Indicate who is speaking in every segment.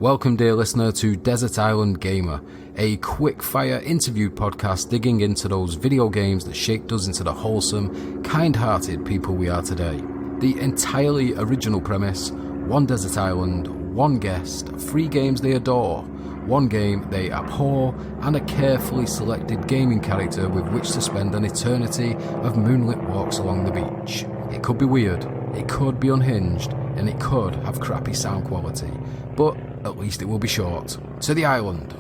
Speaker 1: Welcome, dear listener, to Desert Island Gamer, a quick-fire interview podcast digging into those video games that shaped us into the wholesome, kind-hearted people we are today. The entirely original premise: one desert island, one guest, 3 games they adore, one game they abhor, and a carefully selected gaming character with which to spend an eternity of moonlit walks along the beach. It could be weird, it could be unhinged, and it could have crappy sound quality, but at least it will be short. To the island.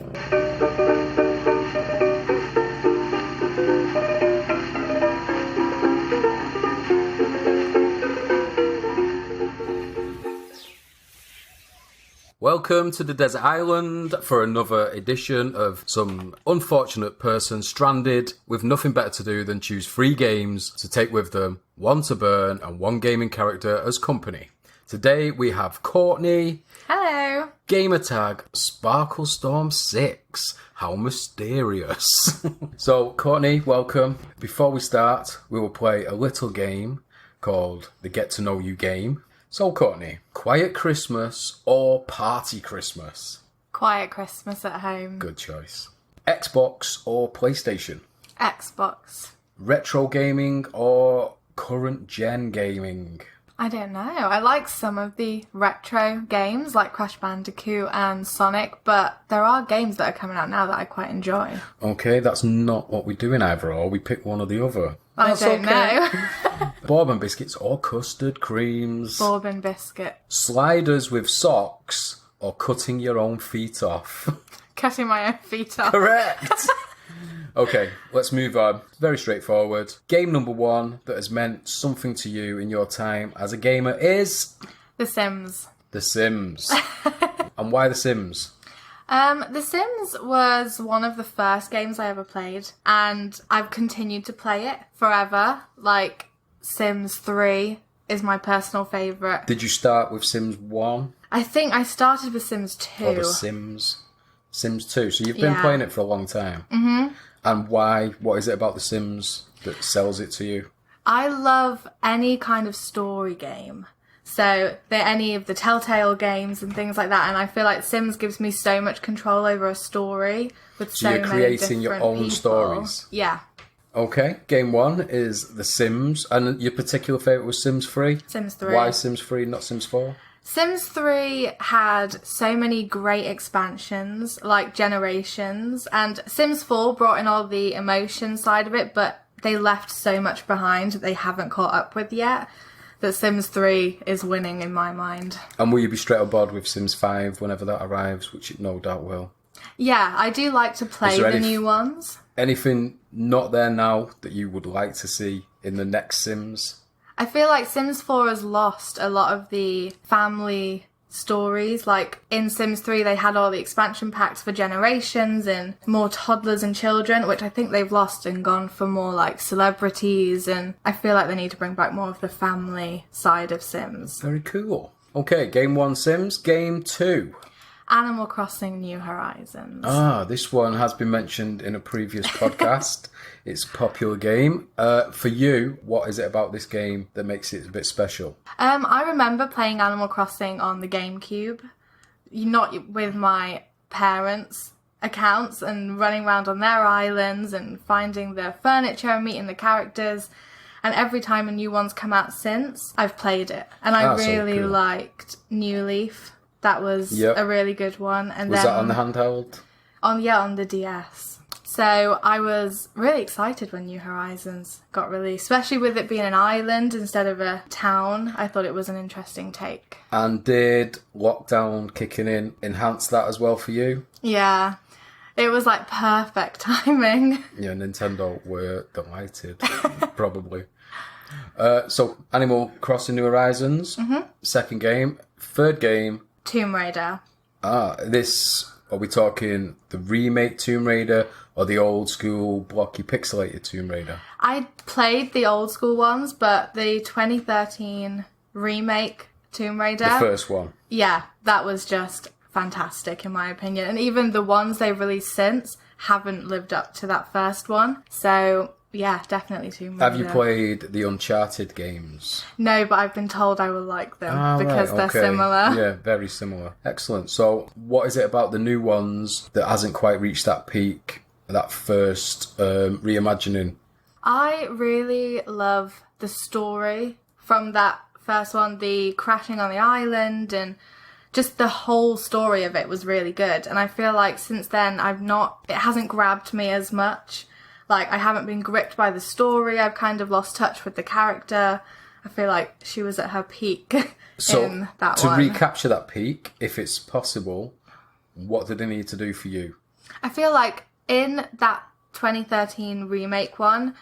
Speaker 1: Welcome to the Desert Island for another edition of some unfortunate person stranded with nothing better to do than choose 3 games to take with them, 1 to burn and 1 gaming character as company. Today we have Courtney.
Speaker 2: Hello.
Speaker 1: Gamer tag Sparkle Storm 6. How mysterious. So, Courtney, welcome. Before we start, we will play a little game called the Get to Know You game. So, Courtney, quiet Christmas or party Christmas?
Speaker 2: Quiet Christmas at home.
Speaker 1: Good choice. Xbox or PlayStation?
Speaker 2: Xbox.
Speaker 1: Retro gaming or current gen gaming?
Speaker 2: I don't know. I like some of the retro games like Crash Bandicoot and Sonic, but there are games that are coming out now that I quite enjoy.
Speaker 1: Okay, that's not what we do in either or. We pick one or the other.
Speaker 2: I don't know.
Speaker 1: Bourbon biscuits or custard creams?
Speaker 2: Bourbon biscuit.
Speaker 1: Sliders with socks or cutting your own feet off?
Speaker 2: Cutting my own feet off.
Speaker 1: Correct! Okay, let's move on. Very straightforward. Game number 1 that has meant something to you in your time as a gamer is...
Speaker 2: The Sims.
Speaker 1: The Sims. And why The Sims?
Speaker 2: The Sims was one of the first games I ever played, and I've continued to play it forever. Like, Sims 3 is my personal favourite.
Speaker 1: Did you start with Sims 1?
Speaker 2: I think I started with Sims 2.
Speaker 1: Or The Sims? Sims 2. So you've been playing it for a long time. Mm-hmm. And why? What is it about The Sims that sells it to you?
Speaker 2: I love any kind of story game. So, any of the Telltale games and things like that. And I feel like Sims gives me so much control over a story with so many different people.
Speaker 1: So you're creating your own stories?
Speaker 2: Yeah.
Speaker 1: Okay, game 1 is The Sims. And your particular favourite was Sims 3?
Speaker 2: Sims 3.
Speaker 1: Why Sims 3, not Sims 4?
Speaker 2: Sims 3 had so many great expansions, like Generations, and Sims 4 brought in all the emotion side of it, but they left so much behind that they haven't caught up with yet, that Sims 3 is winning in my mind.
Speaker 1: And will you be straight on board with Sims 5 whenever that arrives, which it no doubt will?
Speaker 2: Yeah, I do like to play the new ones.
Speaker 1: Anything not there now that you would like to see in the next Sims?
Speaker 2: I feel like Sims 4 has lost a lot of the family stories. Like, in Sims 3, they had all the expansion packs for Generations and more toddlers and children, which I think they've lost and gone for more, like, celebrities. And I feel like they need to bring back more of the family side of Sims.
Speaker 1: Very cool. Okay, game 1 Sims. Game 2.
Speaker 2: Animal Crossing New Horizons.
Speaker 1: This one has been mentioned in a previous podcast. It's a popular game. For you, what is it about this game that makes it a bit special?
Speaker 2: I remember playing Animal Crossing on the GameCube, not with my parents' accounts, and running around on their islands and finding the furniture and meeting the characters. And every time a new one's come out since, I've played it. And I really liked New Leaf. That was a really good one. And
Speaker 1: was that on the handheld?
Speaker 2: On the DS. So I was really excited when New Horizons got released, especially with it being an island instead of a town. I thought it was an interesting take.
Speaker 1: And did lockdown kicking in enhance that as well for you?
Speaker 2: Yeah. It was like perfect timing.
Speaker 1: Yeah, Nintendo were delighted, probably. So, Animal Crossing New Horizons, second game. Third game.
Speaker 2: Tomb Raider.
Speaker 1: This, are we talking the remake Tomb Raider or the old school blocky pixelated Tomb Raider?
Speaker 2: I played the old school ones, but the 2013 remake Tomb Raider...
Speaker 1: The first one.
Speaker 2: Yeah, that was just fantastic in my opinion. And even the ones they've released since haven't lived up to that first one. So Yeah, definitely Tomb Raider.
Speaker 1: Have you played the Uncharted games?
Speaker 2: No, but I've been told I will like them because
Speaker 1: right,
Speaker 2: they're similar.
Speaker 1: Yeah, very similar. Excellent. So what is it about the new ones that hasn't quite reached that peak, that first reimagining?
Speaker 2: I really love the story from that first one, the crashing on the island, and just the whole story of it was really good. And I feel like since then it hasn't grabbed me as much. Like, I haven't been gripped by the story. I've kind of lost touch with the character. I feel like she was at her peak in that
Speaker 1: to
Speaker 2: one.
Speaker 1: recapture that peak, if it's possible, what did they need to do for you?
Speaker 2: I feel like in that 2013 remake one,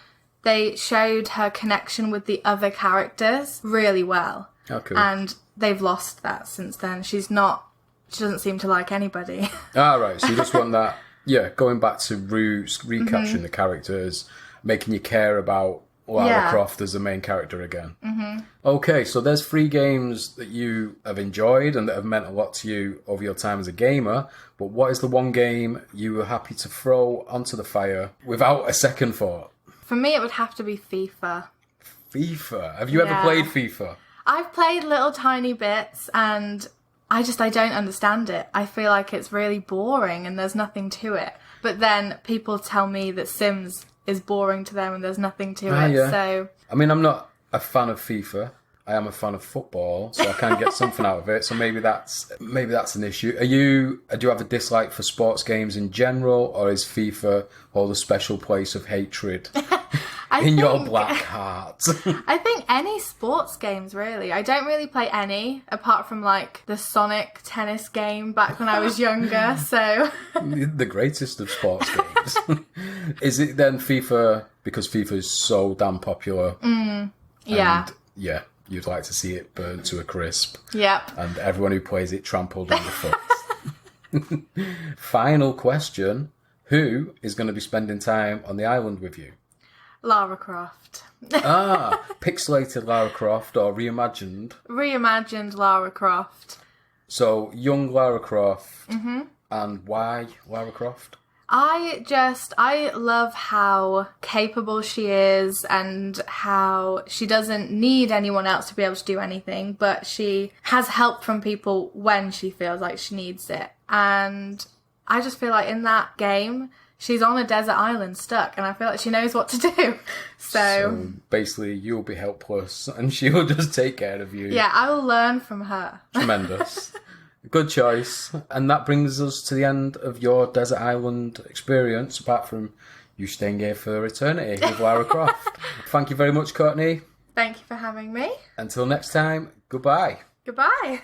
Speaker 2: they showed her connection with the other characters really well.
Speaker 1: Okay.
Speaker 2: And they've lost that since then. She doesn't seem to like anybody.
Speaker 1: Right. So you just want that, going back to recapturing the characters, making you care about Lara Croft as the main character again. Mm-hmm. Okay, so there's 3 games that you have enjoyed and that have meant a lot to you over your time as a gamer, but what is the one game you were happy to throw onto the fire without a second thought?
Speaker 2: For me, it would have to be FIFA.
Speaker 1: FIFA? Have you ever played FIFA?
Speaker 2: I've played little tiny bits and I don't understand it. I feel like it's really boring and there's nothing to it. But then people tell me that Sims is boring to them and there's nothing to it.
Speaker 1: Yeah.
Speaker 2: So
Speaker 1: I mean, I'm not a fan of FIFA. I am a fan of football, so I can get something out of it. So maybe that's an issue. Do you have a dislike for sports games in general, or is FIFA hold a special place of hatred in your black heart?
Speaker 2: I think any sports games, really. I don't really play any, apart from like the Sonic tennis game back when I was younger, so...
Speaker 1: The greatest of sports games. Is it then FIFA, because FIFA is so damn popular?
Speaker 2: Yeah.
Speaker 1: Yeah, you'd like to see it burned to a crisp.
Speaker 2: Yep.
Speaker 1: And everyone who plays it trampled underfoot. Final question. Who is going to be spending time on the island with you?
Speaker 2: Lara Croft.
Speaker 1: Pixelated Lara Croft or reimagined?
Speaker 2: Reimagined Lara Croft.
Speaker 1: So, young Lara Croft. Mm-hmm. And why Lara Croft?
Speaker 2: I love how capable she is and how she doesn't need anyone else to be able to do anything, but she has help from people when she feels like she needs it. And I just feel like in that game, she's on a desert island stuck, and I feel like she knows what to do. So
Speaker 1: basically, you'll be helpless, and she will just take care of you.
Speaker 2: Yeah, I will learn from her.
Speaker 1: Tremendous. Good choice. And that brings us to the end of your desert island experience, apart from you staying here for eternity with Lara Croft. Thank you very much, Courtney.
Speaker 2: Thank you for having me.
Speaker 1: Until next time, goodbye.
Speaker 2: Goodbye.